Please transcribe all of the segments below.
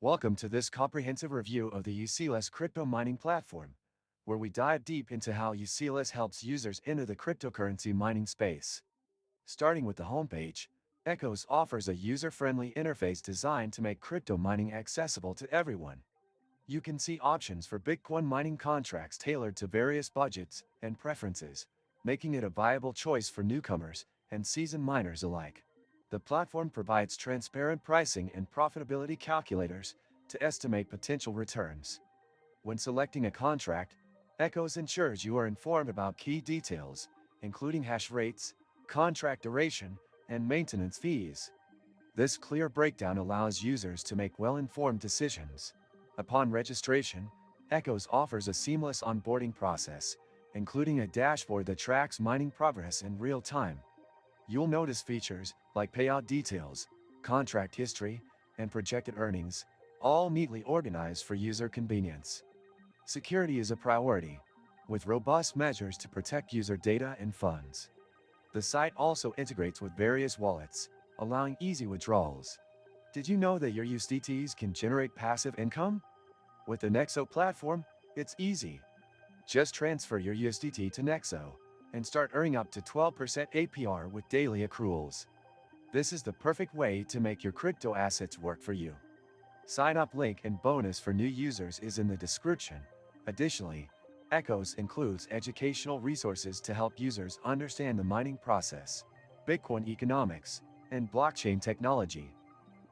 Welcome to this comprehensive review of the UCLS crypto mining platform, where we dive deep into how UCLS helps users enter the cryptocurrency mining space. Starting with the homepage, Echoes offers a user-friendly interface designed to make crypto mining accessible to everyone. You can see options for Bitcoin mining contracts tailored to various budgets and preferences, making it a viable choice for newcomers and seasoned miners alike. The platform provides transparent pricing and profitability calculators to estimate potential returns. When selecting a contract, Echoes ensures you are informed about key details, including hash rates, contract duration, and maintenance fees. This clear breakdown allows users to make well-informed decisions. Upon registration, Echoes offers a seamless onboarding process, including a dashboard that tracks mining progress in real time. You'll notice features like payout details, contract history, and projected earnings, all neatly organized for user convenience. Security is a priority, with robust measures to protect user data and funds. The site also integrates with various wallets, allowing easy withdrawals. Did you know that your USDTs can generate passive income? With the Nexo platform, it's easy. Just transfer your USDT to Nexo and start earning up to 12% APR with daily accruals. This is the perfect way to make your crypto assets work for you. Sign up link and bonus for new users is in the description. Additionally, Echoes includes educational resources to help users understand the mining process, Bitcoin economics, and blockchain technology.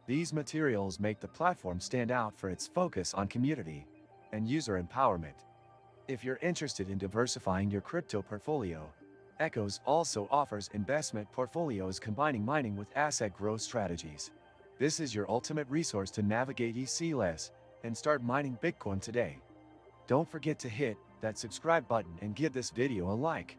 These materials make the platform stand out for its focus on community and user empowerment. If you're interested in diversifying your crypto portfolio, Echoes also offers investment portfolios combining mining with asset growth strategies. This is your ultimate resource to navigate UCLS and start mining Bitcoin today. Don't forget to hit that subscribe button and give this video a like.